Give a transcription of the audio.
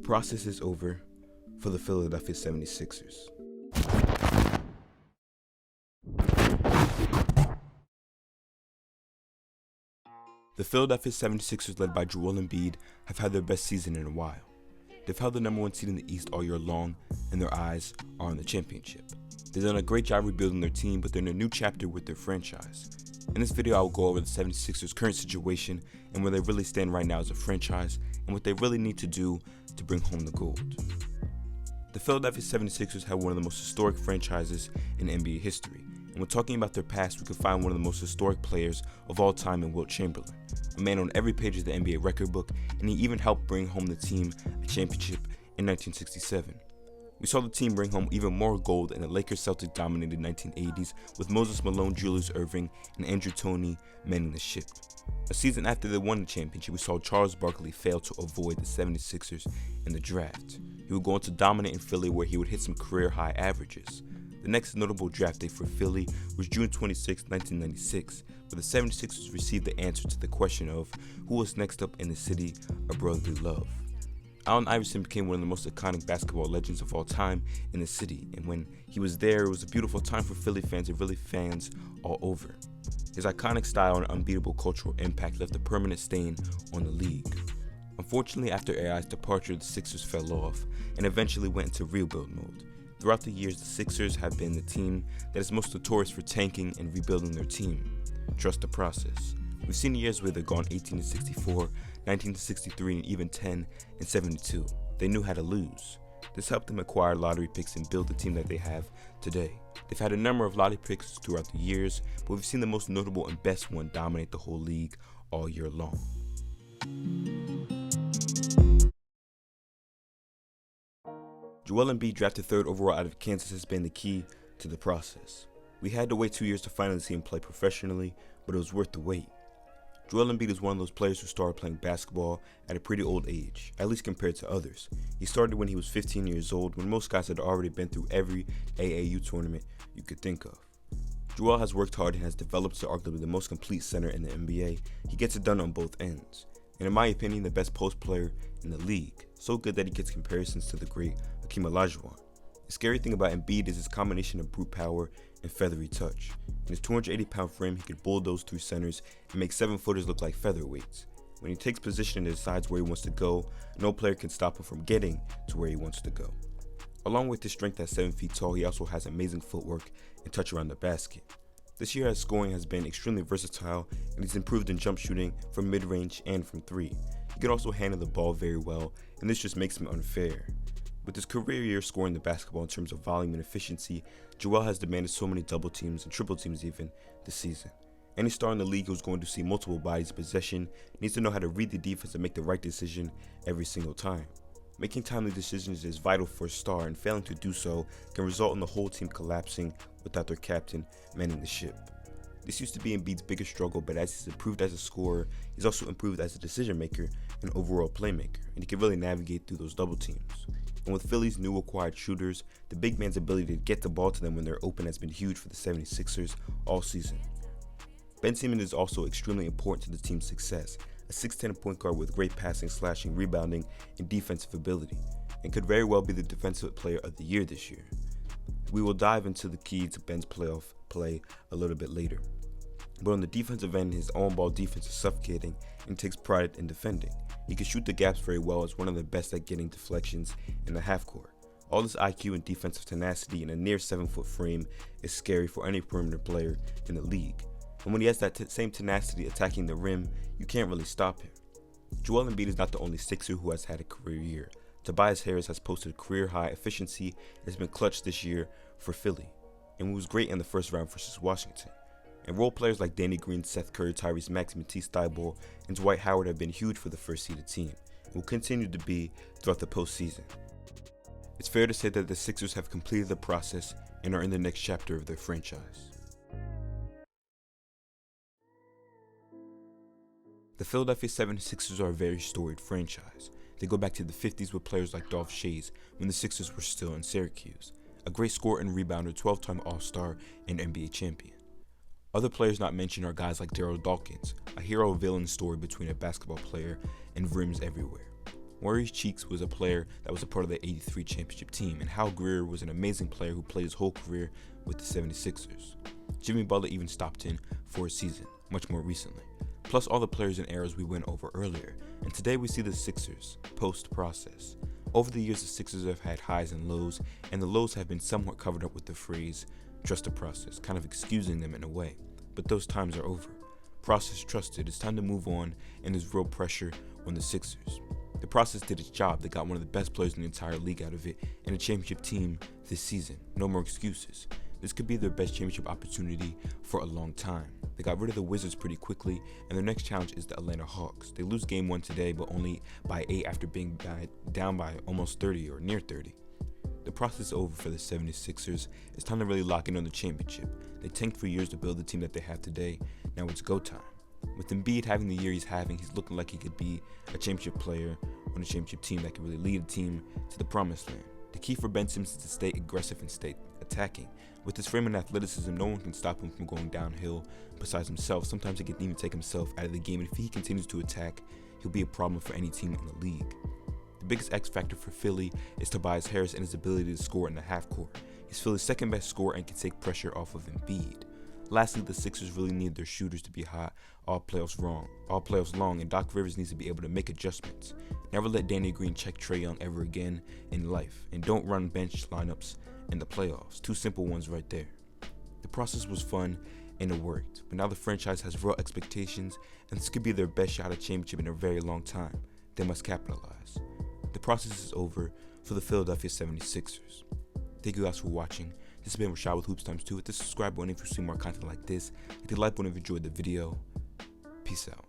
process is over for the Philadelphia 76ers. The Philadelphia 76ers, led by Joel Embiid, have had their best season in a while. They've held the #1 seed in the East all year long, and their eyes are on the championship. They've done a great job rebuilding their team, but they're in a new chapter with their franchise. In this video, I will go over the 76ers' current situation and where they really stand right now as a franchise, and what they really need to do to bring home the gold. The Philadelphia 76ers have one of the most historic franchises in NBA history, and when talking about their past, we can find one of the most historic players of all time in Wilt Chamberlain, a man on every page of the NBA record book, and he even helped bring home the team a championship in 1967. We saw the team bring home even more gold in the Lakers-Celtics dominated 1980s with Moses Malone, Julius Erving, and Andrew Toney manning the ship. A season after they won the championship, we saw Charles Barkley fail to avoid the 76ers in the draft. He would go on to dominate in Philly, where he would hit some career-high averages. The next notable draft day for Philly was June 26, 1996, where the 76ers received the answer to the question of who was next up in the city of brotherly love. Allen Iverson became one of the most iconic basketball legends of all time in the city, and when he was there, it was a beautiful time for Philly fans and Philly fans all over. His iconic style and unbeatable cultural impact left a permanent stain on the league. Unfortunately, after AI's departure, the Sixers fell off and eventually went into rebuild mode. Throughout the years, the Sixers have been the team that is most notorious for tanking and rebuilding their team. Trust the process. We've seen years where they've gone 18-64, 19-63, and even 10-72. They knew how to lose. This helped them acquire lottery picks and build the team that they have today. They've had a number of lottery picks throughout the years, but we've seen the most notable and best one dominate the whole league all year long. Joel Embiid, drafted 3rd overall out of Kansas, has been the key to the process. We had to wait 2 years to finally see him play professionally, but it was worth the wait. Joel Embiid is one of those players who started playing basketball at a pretty old age, at least compared to others. He started when he was 15 years old, when most guys had already been through every AAU tournament you could think of. Joel has worked hard and has developed to arguably the most complete center in the NBA. He gets it done on both ends, and in my opinion, the best post player in the league. So good that he gets comparisons to the great Hakeem Olajuwon. The scary thing about Embiid is his combination of brute power and feathery touch. In his 280-pound frame, he could bulldoze through centers and make 7-footers look like featherweights. When he takes position and decides where he wants to go, no player can stop him from getting to where he wants to go. Along with his strength at 7 feet tall, he also has amazing footwork and touch around the basket. This year, his scoring has been extremely versatile, and he's improved in jump shooting from mid-range and from 3. He can also handle the ball very well, and this just makes him unfair. With his career year scoring the basketball in terms of volume and efficiency, Joel has demanded so many double teams and triple teams even this season. Any star in the league who's going to see multiple bodies in possession needs to know how to read the defense and make the right decision every single time. Making timely decisions is vital for a star, and failing to do so can result in the whole team collapsing without their captain manning the ship. This used to be Embiid's biggest struggle, but as he's improved as a scorer, he's also improved as a decision maker and overall playmaker, and he can really navigate through those double teams. And with Philly's new acquired shooters, the big man's ability to get the ball to them when they're open has been huge for the 76ers all season. Ben Simmons is also extremely important to the team's success, a 6'10" point guard with great passing, slashing, rebounding, and defensive ability, and could very well be the defensive player of the year this year. We will dive into the key to Ben's playoff play a little bit later. But on the defensive end, his on-ball defense is suffocating and takes pride in defending. He can shoot the gaps very well, as one of the best at getting deflections in the half court. All this IQ and defensive tenacity in a near 7-foot frame is scary for any perimeter player in the league. And when he has that same tenacity attacking the rim, you can't really stop him. Joel Embiid is not the only Sixer who has had a career year. Tobias Harris has posted career high efficiency and has been clutch this year for Philly, and was great in the first round versus Washington. And role players like Danny Green, Seth Curry, Tyrese Maxey, Matisse Thybulle, and Dwight Howard have been huge for the first-seeded team, and will continue to be throughout the postseason. It's fair to say that the Sixers have completed the process and are in the next chapter of their franchise. The Philadelphia 76ers are a very storied franchise. They go back to the 50s with players like Dolph Schayes when the Sixers were still in Syracuse, a great scorer and rebounder, 12-time All-Star and NBA champion. Other players not mentioned are guys like Daryl Dawkins, a hero-villain story between a basketball player and rims everywhere. Maurice Cheeks was a player that was a part of the '83 championship team, and Hal Greer was an amazing player who played his whole career with the 76ers. Jimmy Butler even stopped in for a season, much more recently. Plus all the players and eras we went over earlier, and today we see the Sixers post-process. Over the years, the Sixers have had highs and lows, and the lows have been somewhat covered up with the phrase, trust the process, kind of excusing them in a way. But those times are over. Process trusted, it's time to move on, and there's real pressure on the Sixers. The process did its job. They got one of the best players in the entire league out of it, and a championship team this season. No more excuses. This could be their best championship opportunity for a long time. They got rid of the Wizards pretty quickly, and their next challenge is the Atlanta Hawks. They lose game 1 today, but only by 8 after being down by almost 30 or near 30. The process is over for the 76ers. It's time to really lock in on the championship. They tanked for years to build the team that they have today. Now it's go time. With Embiid having the year he's having, he's looking like he could be a championship player on a championship team that can really lead a team to the promised land. The key for Ben Simmons is to stay aggressive and stay attacking. With his frame and athleticism, no one can stop him from going downhill besides himself. Sometimes he can even take himself out of the game, and if he continues to attack, he'll be a problem for any team in the league. The biggest X factor for Philly is Tobias Harris and his ability to score in the half court. He's Philly's second best scorer and can take pressure off of Embiid. Lastly, the Sixers really need their shooters to be hot all playoffs long, and Doc Rivers needs to be able to make adjustments. Never let Danny Green check Trae Young ever again in life, and don't run bench lineups in the playoffs. 2 simple ones right there. The process was fun and it worked, but now the franchise has real expectations, and this could be their best shot at championship in a very long time. They must capitalize. The process is over for the Philadelphia 76ers. Thank you guys for watching. This has been Rashad with Hoops Times 2. Hit the subscribe button if you see more content like this. Hit the like button if you enjoyed the video. Peace out.